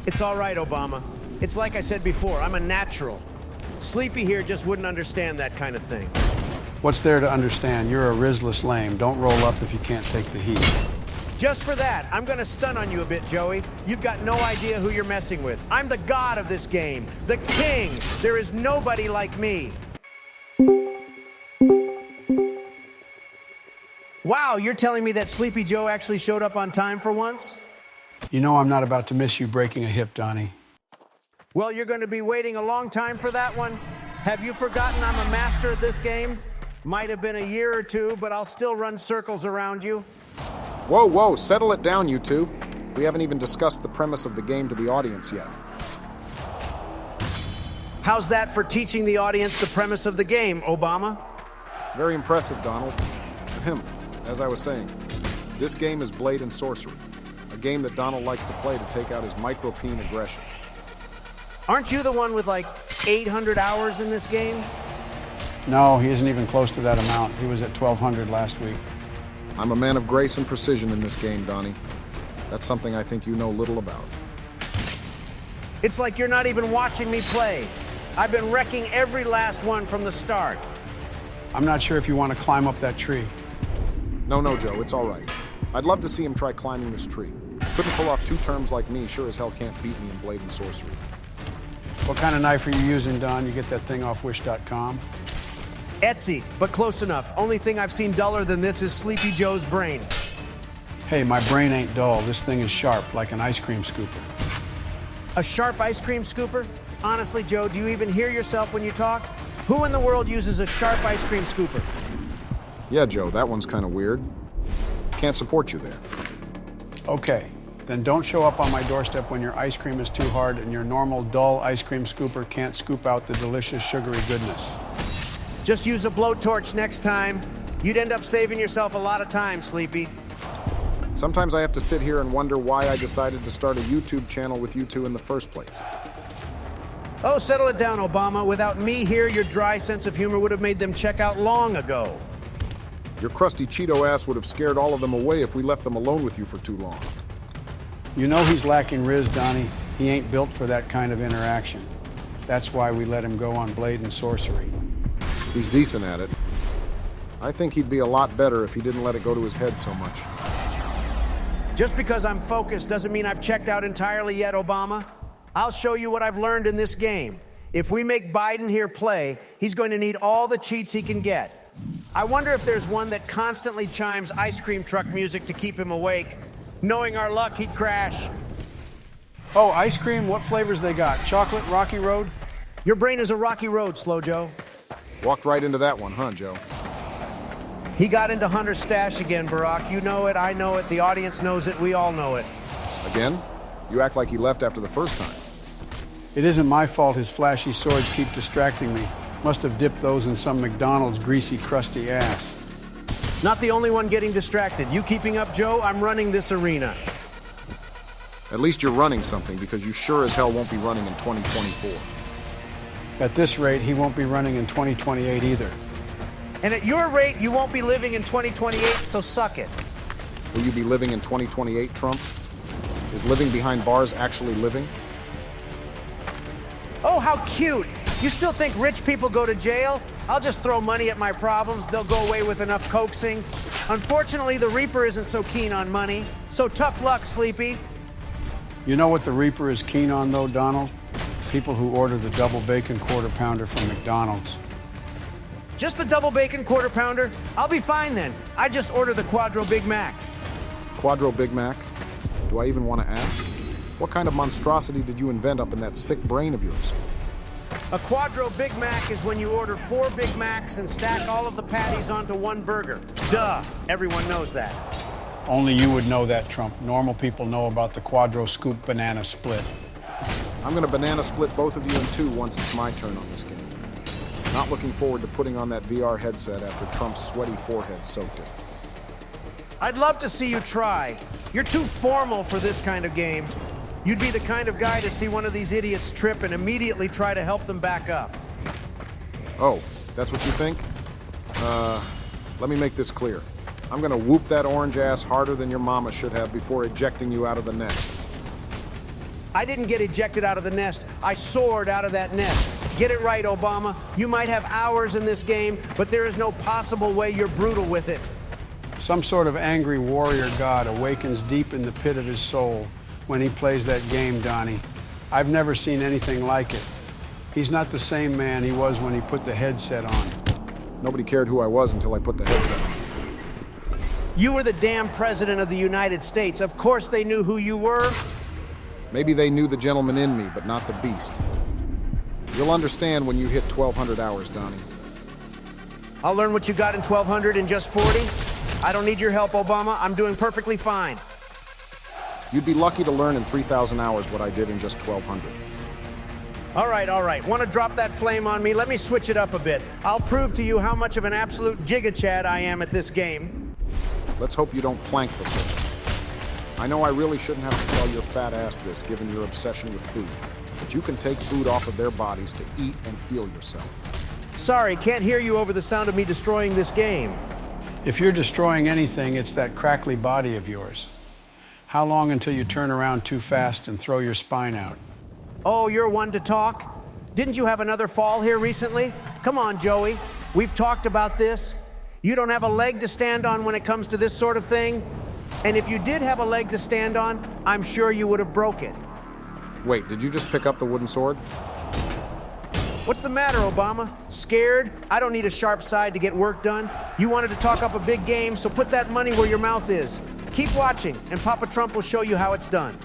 It's all right, Obama. It's like I said before, I'm a natural. Sleepy here just wouldn't understand that kind of thing. What's there to understand? You're a Rizless lame. Don't roll up if you can't take the heat. Just for that, I'm gonna stun on you a bit, Joey. You've got no idea who you're messing with. I'm the god of this game, the king. There is nobody like me. Wow, you're telling me that Sleepy Joe actually showed up on time for once? You know I'm not about to miss you breaking a hip, Donnie. Well, you're going to be waiting a long time for that one. Have you forgotten I'm a master at this game? Might have been a year or two, but I'll still run circles around you. Whoa, whoa, settle it down, you two. We haven't even discussed the premise of the game to the audience yet. How's that for teaching the audience the premise of the game, Obama? Very impressive, Donald. Ahem. As I was saying, this game is Blade and Sorcery, a game that Donald likes to play to take out his micro-peen aggression. Aren't you the one with like 800 hours in this game? No, he isn't even close to that amount. He was at 1,200 last week. I'm a man of grace and precision in this game, Donnie. That's something I think you know little about. It's like you're not even watching me play. I've been wrecking every last one from the start. I'm not sure if you want to climb up that tree. No, Joe, it's all right. I'd love to see him try climbing this tree. Couldn't pull off two terms like me, sure as hell can't beat me in Blade and Sorcery. What kind of knife are you using, Don? You get that thing off wish.com? Etsy, but close enough. Only thing I've seen duller than this is Sleepy Joe's brain. Hey, my brain ain't dull. This thing is sharp, like an ice cream scooper. A sharp ice cream scooper? Honestly, Joe, do you even hear yourself when you talk? Who in the world uses a sharp ice cream scooper? Yeah, Joe, that one's kind of weird. Can't support you there. Okay, then don't show up on my doorstep when your ice cream is too hard and your normal dull ice cream scooper can't scoop out the delicious sugary goodness. Just use a blowtorch next time. You'd end up saving yourself a lot of time, Sleepy. Sometimes I have to sit here and wonder why I decided to start a YouTube channel with you two in the first place. Oh, settle it down, Obama. Without me here, your dry sense of humor would have made them check out long ago. Your crusty Cheeto ass would have scared all of them away if we left them alone with you for too long. You know he's lacking Riz, Donnie. He ain't built for that kind of interaction. That's why we let him go on Blade and Sorcery. He's decent at it. I think he'd be a lot better if he didn't let it go to his head so much. Just because I'm focused doesn't mean I've checked out entirely yet, Obama. I'll show you what I've learned in this game. If we make Biden here play, he's going to need all the cheats he can get. I wonder if there's one that constantly chimes ice cream truck music to keep him awake. Knowing our luck, he'd crash. Oh, ice cream? What flavors they got? Chocolate, Rocky Road? Your brain is a rocky road, Slow Joe. Walked right into that one, huh, Joe? He got into Hunter's stash again, Barack. You know it, I know it, the audience knows it, we all know it. Again? You act like he left after the first time. It isn't my fault his flashy swords keep distracting me. Must have dipped those in some McDonald's greasy, crusty ass. Not the only one getting distracted. You keeping up, Joe? I'm running this arena. At least you're running something, because you sure as hell won't be running in 2024. At this rate, he won't be running in 2028 either. And at your rate, you won't be living in 2028, so suck it. Will you be living in 2028, Trump? Is living behind bars actually living? Oh, how cute! You still think rich people go to jail? I'll just throw money at my problems. They'll go away with enough coaxing. Unfortunately, the Reaper isn't so keen on money. So tough luck, Sleepy. You know what the Reaper is keen on, though, Donald? People who order the double bacon quarter pounder from McDonald's. Just the double bacon quarter pounder? I'll be fine then. I just order the Quadro Big Mac. Quadro Big Mac? Do I even want to ask? What kind of monstrosity did you invent up in that sick brain of yours? A Quadro Big Mac is when you order 4 Big Macs and stack all of the patties onto one burger. Duh, everyone knows that. Only you would know that, Trump. Normal people know about the Quadro Scoop Banana Split. I'm gonna banana split both of you in two once it's my turn on this game. Not looking forward to putting on that VR headset after Trump's sweaty forehead soaked it. I'd love to see you try. You're too formal for this kind of game. You'd be the kind of guy to see one of these idiots trip and immediately try to help them back up. Oh, that's what you think? Let me make this clear. I'm gonna whoop that orange ass harder than your mama should have before ejecting you out of the nest. I didn't get ejected out of the nest. I soared out of that nest. Get it right, Obama. You might have hours in this game, but there is no possible way you're brutal with it. Some sort of angry warrior god awakens deep in the pit of his soul when he plays that game, Donnie. I've never seen anything like it. He's not the same man he was when he put the headset on. Nobody cared who I was until I put the headset on. You were the damn president of the United States. Of course they knew who you were. Maybe they knew the gentleman in me, but not the beast. You'll understand when you hit 1,200 hours, Donnie. I'll learn what you got in 1,200 in just 40. I don't need your help, Obama. I'm doing perfectly fine. You'd be lucky to learn in 3,000 hours what I did in just 1,200. All right. Want to drop that flame on me? Let me switch it up a bit. I'll prove to you how much of an absolute giga-chad I am at this game. Let's hope you don't plank the food. I know I really shouldn't have to tell your fat ass this, given your obsession with food. But you can take food off of their bodies to eat and heal yourself. Sorry, can't hear you over the sound of me destroying this game. If you're destroying anything, it's that crackly body of yours. How long until you turn around too fast and throw your spine out? Oh, you're one to talk? Didn't you have another fall here recently? Come on, Joey. We've talked about this. You don't have a leg to stand on when it comes to this sort of thing. And if you did have a leg to stand on, I'm sure you would have broke it. Wait, did you just pick up the wooden sword? What's the matter, Obama? Scared? I don't need a sharp side to get work done. You wanted to talk up a big game, so put that money where your mouth is. Keep watching, and Papa Trump will show you how it's done.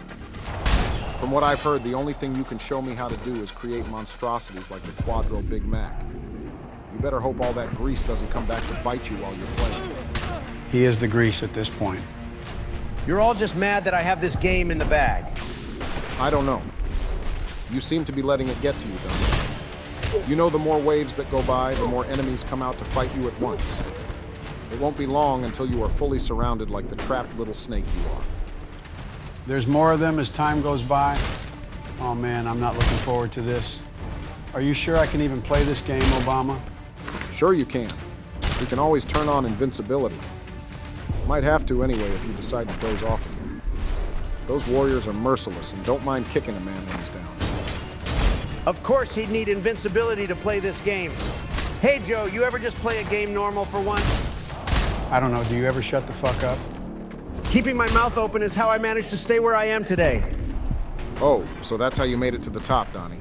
From what I've heard, the only thing you can show me how to do is create monstrosities like the Quadro Big Mac. You better hope all that grease doesn't come back to bite you while you're playing. He is the grease at this point. You're all just mad that I have this game in the bag. I don't know. You seem to be letting it get to you, though. You know the more waves that go by, the more enemies come out to fight you at once. It won't be long until you are fully surrounded like the trapped little snake you are. There's more of them as time goes by. Oh man, I'm not looking forward to this. Are you sure I can even play this game, Obama? Sure you can. You can always turn on invincibility. Might have to anyway if you decide to doze off again. Those warriors are merciless and don't mind kicking a man when he's down. Of course he'd need invincibility to play this game. Hey, Joe, you ever just play a game normal for once? I don't know, do you ever shut the fuck up? Keeping my mouth open is how I managed to stay where I am today. Oh, so that's how you made it to the top, Donnie.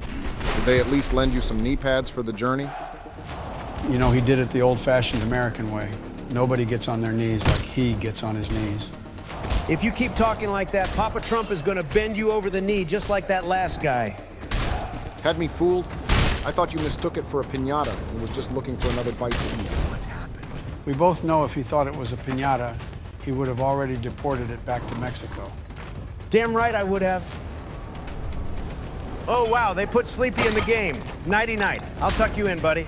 Did they at least lend you some knee pads for the journey? You know, he did it the old-fashioned American way. Nobody gets on their knees like he gets on his knees. If you keep talking like that, Papa Trump is gonna bend you over the knee just like that last guy. Had me fooled? I thought you mistook it for a piñata and was just looking for another bite to eat. We both know if he thought it was a piñata, he would have already deported it back to Mexico. Damn right I would have. Oh, wow, they put Sleepy in the game. Nighty-night. I'll tuck you in, buddy.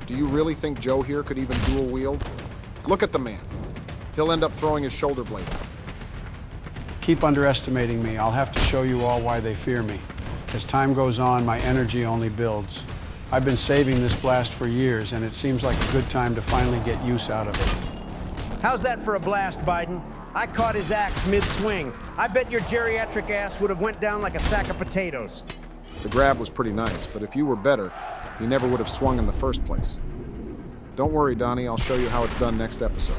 Do you really think Joe here could even dual wield? Look at the man. He'll end up throwing his shoulder blade out. Keep underestimating me. I'll have to show you all why they fear me. As time goes on, my energy only builds. I've been saving this blast for years, and it seems like a good time to finally get use out of it. How's that for a blast, Biden? I caught his axe mid-swing. I bet your geriatric ass would have went down like a sack of potatoes. The grab was pretty nice, but if you were better, he never would have swung in the first place. Don't worry, Donnie. I'll show you how it's done next episode.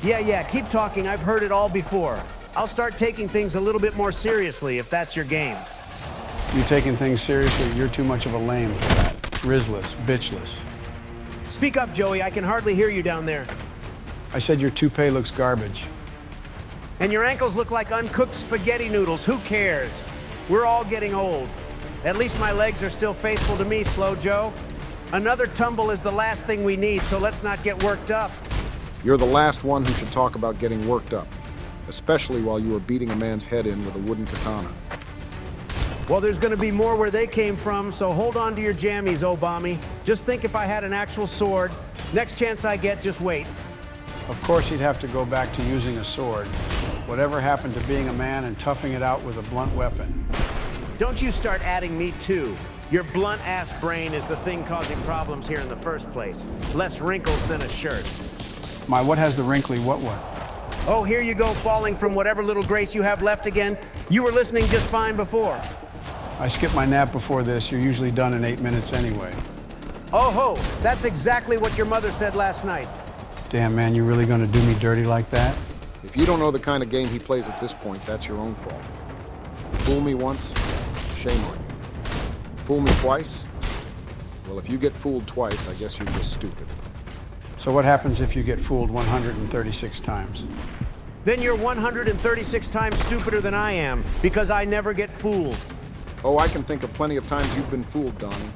Yeah, keep talking. I've heard it all before. I'll start taking things a little bit more seriously if that's your game. You taking things seriously, you're too much of a lame for that. Rizless, bitchless. Speak up, Joey. I can hardly hear you down there. I said your toupee looks garbage. And your ankles look like uncooked spaghetti noodles. Who cares? We're all getting old. At least my legs are still faithful to me, Slow Joe. Another tumble is the last thing we need, so let's not get worked up. You're the last one who should talk about getting worked up, especially while you are beating a man's head in with a wooden katana. Well, there's gonna be more where they came from, so hold on to your jammies, Obama. Just think if I had an actual sword. Next chance I get, just wait. Of course he'd have to go back to using a sword. Whatever happened to being a man and toughing it out with a blunt weapon? Don't you start adding me too. Your blunt-ass brain is the thing causing problems here in the first place. Less wrinkles than a shirt. My what has the wrinkly what? Oh, here you go, falling from whatever little grace you have left again. You were listening just fine before. I skipped my nap before this. You're usually done in 8 minutes anyway. Oh ho, that's exactly what your mother said last night. Damn, man, you really gonna do me dirty like that? If you don't know the kind of game he plays at this point, that's your own fault. Fool me once, shame on you. Fool me twice? Well, if you get fooled twice, I guess you're just stupid. So what happens if you get fooled 136 times? Then you're 136 times stupider than I am, because I never get fooled. Oh, I can think of plenty of times you've been fooled, Donnie.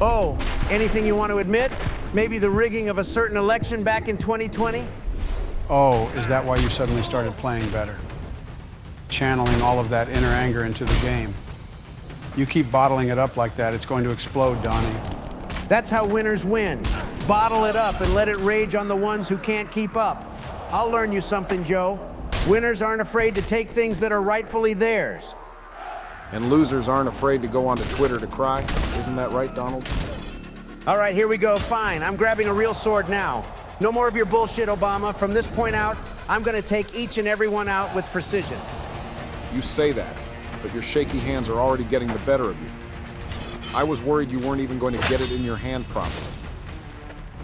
Oh, anything you want to admit? Maybe the rigging of a certain election back in 2020? Oh, is that why you suddenly started playing better? Channeling all of that inner anger into the game. You keep bottling it up like that, it's going to explode, Donnie. That's how winners win. Bottle it up and let it rage on the ones who can't keep up. I'll learn you something, Joe. Winners aren't afraid to take things that are rightfully theirs. And losers aren't afraid to go onto Twitter to cry. Isn't that right, Donald? All right, here we go. Fine. I'm grabbing a real sword now. No more of your bullshit, Obama. From this point out, I'm going to take each and every one out with precision. You say that, but your shaky hands are already getting the better of you. I was worried you weren't even going to get it in your hand properly.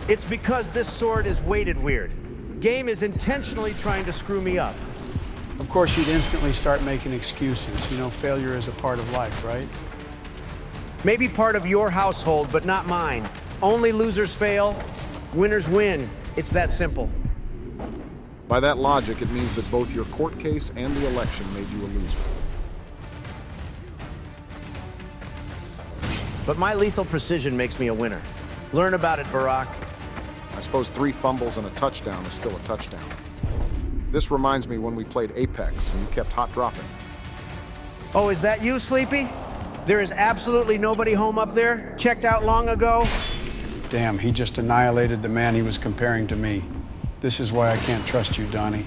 It's because this sword is weighted weird. Game is intentionally trying to screw me up. Of course, you'd instantly start making excuses. You know, failure is a part of life, right? Maybe part of your household, but not mine. Only losers fail, winners win. It's that simple. By that logic, it means that both your court case and the election made you a loser. But my lethal precision makes me a winner. Learn about it, Barack. I suppose 3 fumbles and a touchdown is still a touchdown. This reminds me when we played Apex and you kept hot dropping. Oh, is that you, Sleepy? There is absolutely nobody home up there? Checked out long ago? Damn, he just annihilated the man he was comparing to me. This is why I can't trust you, Donnie.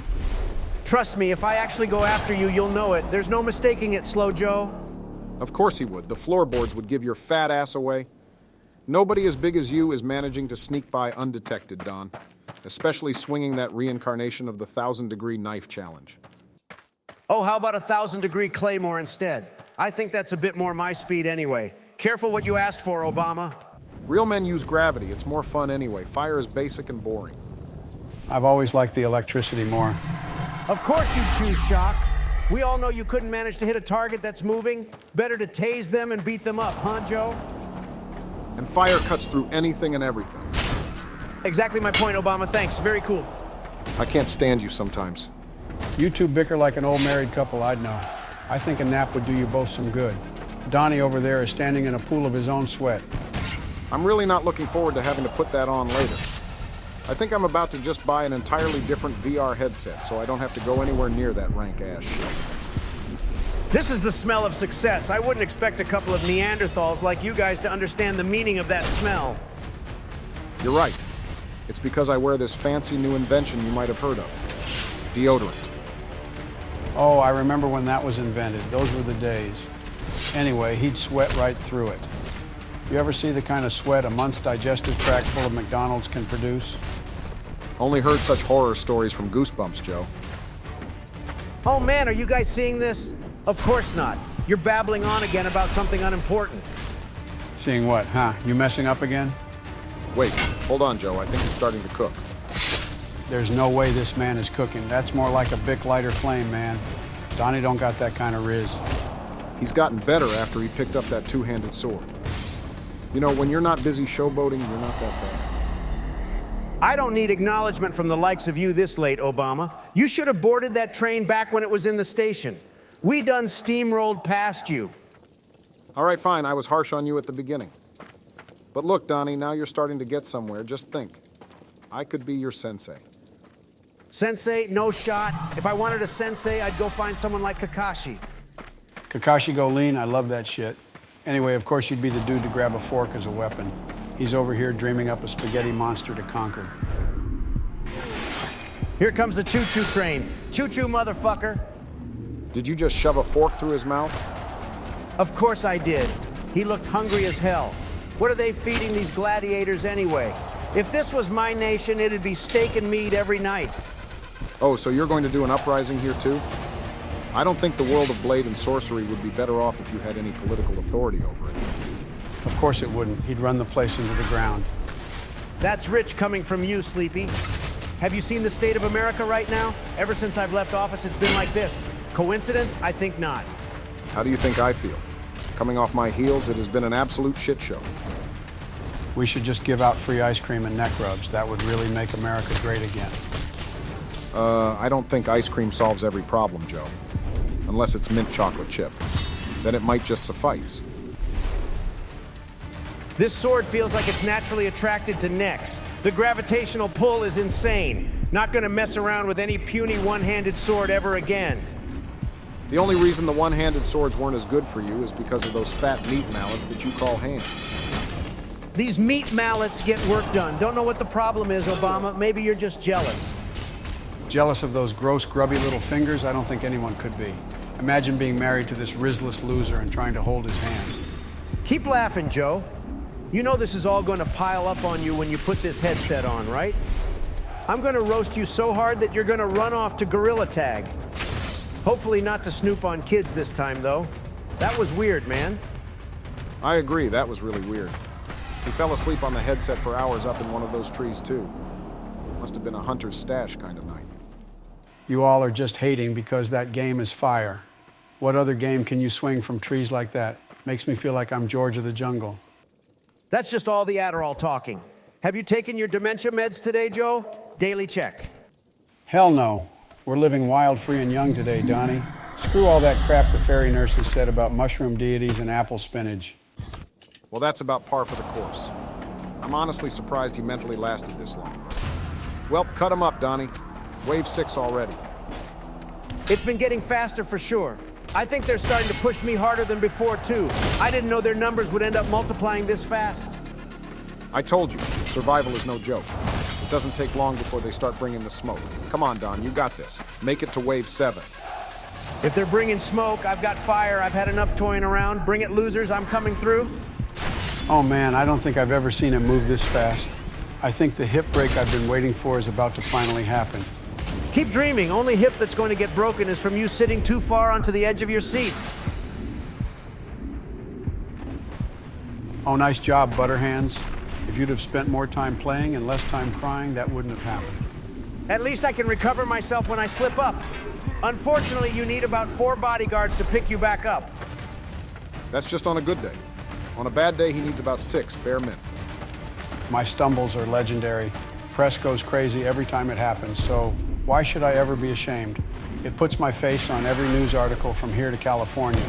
Trust me, if I actually go after you, you'll know it. There's no mistaking it, Slow Joe. Of course he would. The floorboards would give your fat ass away. Nobody as big as you is managing to sneak by undetected, Don. Especially swinging that reincarnation of the 1,000-degree knife challenge. Oh, how about a 1,000-degree claymore instead? I think that's a bit more my speed anyway. Careful what you asked for, Obama. Real men use gravity. It's more fun anyway. Fire is basic and boring. I've always liked the electricity more. Of course you choose shock. We all know you couldn't manage to hit a target that's moving. Better to tase them and beat them up, huh, Joe? And fire cuts through anything and everything. Exactly my point, Obama. Thanks. Very cool. I can't stand you sometimes. You two bicker like an old married couple, I'd know. I think a nap would do you both some good. Donnie over there is standing in a pool of his own sweat. I'm really not looking forward to having to put that on later. I think I'm about to just buy an entirely different VR headset so I don't have to go anywhere near that rank-ass shit. This is the smell of success. I wouldn't expect a couple of Neanderthals like you guys to understand the meaning of that smell. You're right. It's because I wear this fancy new invention you might have heard of. Deodorant. Oh, I remember when that was invented. Those were the days. Anyway, he'd sweat right through it. You ever see the kind of sweat a month's digestive tract full of McDonald's can produce? Only heard such horror stories from Goosebumps, Joe. Oh man, are you guys seeing this? Of course not. You're babbling on again about something unimportant. Seeing what, huh? You messing up again? Wait, hold on, Joe. I think he's starting to cook. There's no way this man is cooking. That's more like a Bic lighter flame, man. Donnie don't got that kind of riz. He's gotten better after he picked up that two-handed sword. You know, when you're not busy showboating, you're not that bad. I don't need acknowledgement from the likes of you this late, Obama. You should have boarded that train back when it was in the station. We done steamrolled past you. All right, fine. I was harsh on you at the beginning. But look, Donnie, now you're starting to get somewhere. Just think. I could be your sensei. Sensei, no shot. If I wanted a sensei, I'd go find someone like Kakashi. Kakashi go lean, I love that shit. Anyway, of course you'd be the dude to grab a fork as a weapon. He's over here dreaming up a spaghetti monster to conquer. Here comes the choo-choo train. Choo-choo, motherfucker. Did you just shove a fork through his mouth? Of course I did. He looked hungry as hell. What are they feeding these gladiators anyway? If this was my nation, it'd be steak and meat every night. Oh, so you're going to do an uprising here too? I don't think the world of Blade and Sorcery would be better off if you had any political authority over it. Of course it wouldn't. He'd run the place into the ground. That's rich coming from you, Sleepy. Have you seen the state of America right now? Ever since I've left office, it's been like this. Coincidence? I think not. How do you think I feel? Coming off my heels, it has been an absolute shit show. We should just give out free ice cream and neck rubs. That would really make America great again. I don't think ice cream solves every problem, Joe. Unless it's mint chocolate chip. Then it might just suffice. This sword feels like it's naturally attracted to necks. The gravitational pull is insane. Not gonna mess around with any puny one-handed sword ever again. The only reason the one-handed swords weren't as good for you is because of those fat meat mallets that you call hands. These meat mallets get work done. Don't know what the problem is, Obama. Maybe you're just jealous. Jealous of those gross, grubby little fingers? I don't think anyone could be. Imagine being married to this rizless loser and trying to hold his hand. Keep laughing, Joe. You know this is all going to pile up on you when you put this headset on, right? I'm going to roast you so hard that you're going to run off to Gorilla Tag. Hopefully not to snoop on kids this time, though. That was weird, man. I agree, that was really weird. He fell asleep on the headset for hours up in one of those trees, too. Must have been a hunter's stash kind of night. You all are just hating because that game is fire. What other game can you swing from trees like that? Makes me feel like I'm George of the Jungle. That's just all the Adderall talking. Have you taken your dementia meds today, Joe? Daily check. Hell no. We're living wild, free, and young today, Donnie. Screw all that crap the fairy nurses said about mushroom deities and apple spinach. Well, that's about par for the course. I'm honestly surprised he mentally lasted this long. Well, cut him up, Donnie. Wave 6 already. It's been getting faster for sure. I think they're starting to push me harder than before, too. I didn't know their numbers would end up multiplying this fast. I told you, survival is no joke. It doesn't take long before they start bringing the smoke. Come on, Don, you got this. Make it to wave 7. If they're bringing smoke, I've got fire. I've had enough toying around. Bring it, losers. I'm coming through. Oh man, I don't think I've ever seen him move this fast. I think the hip break I've been waiting for is about to finally happen. Keep dreaming. Only hip that's going to get broken is from you sitting too far onto the edge of your seat. Oh, nice job, Butterhands. If you'd have spent more time playing and less time crying, that wouldn't have happened. At least I can recover myself when I slip up. Unfortunately, you need about 4 bodyguards to pick you back up. That's just on a good day. On a bad day, he needs about 6, bare minimum. My stumbles are legendary. Press goes crazy every time it happens, so why should I ever be ashamed? It puts my face on every news article from here to California.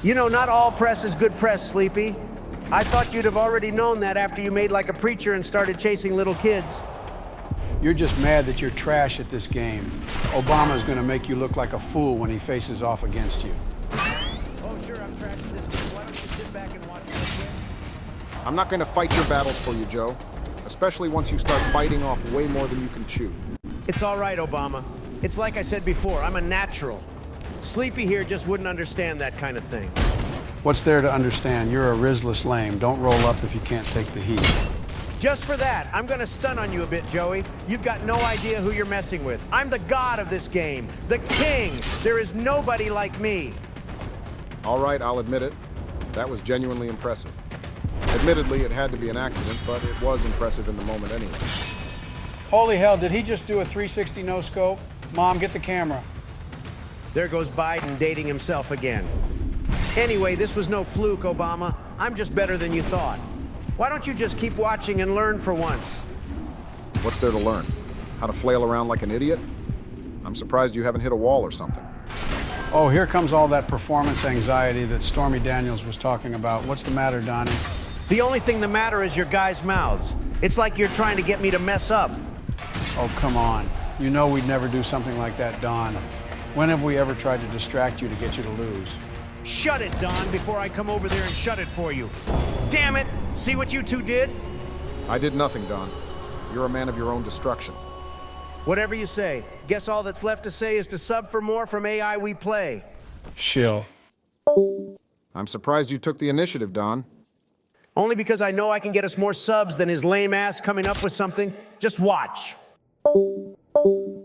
You know, not all press is good press, Sleepy. I thought you'd have already known that after you made like a preacher and started chasing little kids. You're just mad that you're trash at this game. Obama's gonna make you look like a fool when he faces off against you. Oh, sure, I'm trash at this game. Why don't you sit back and watch this game? I'm not going to fight your battles for you, Joe. Especially once you start biting off way more than you can chew. It's all right, Obama. It's like I said before, I'm a natural. Sleepy here just wouldn't understand that kind of thing. What's there to understand? You're a rizless lame. Don't roll up if you can't take the heat. Just for that, I'm gonna stun on you a bit, Joey. You've got no idea who you're messing with. I'm the god of this game, the king. There is nobody like me. All right, I'll admit it. That was genuinely impressive. Admittedly, it had to be an accident, but it was impressive in the moment anyway. Holy hell, did he just do a 360 no-scope? Mom, get the camera. There goes Biden dating himself again. Anyway, this was no fluke, Obama. I'm just better than you thought. Why don't you just keep watching and learn for once? What's there to learn? How to flail around like an idiot? I'm surprised you haven't hit a wall or something. Oh, here comes all that performance anxiety that Stormy Daniels was talking about. What's the matter, Donnie? The only thing the matter is your guys' mouths. It's like you're trying to get me to mess up. Oh, come on. You know we'd never do something like that, Don. When have we ever tried to distract you to get you to lose? Shut it, Don, before I come over there and shut it for you. Damn it! See what you two did? I did nothing, Don. You're a man of your own destruction. Whatever you say. Guess all that's left to say is to sub for more from AI We Play. Shill. I'm surprised you took the initiative, Don. Only because I know I can get us more subs than his lame ass coming up with something. Just watch.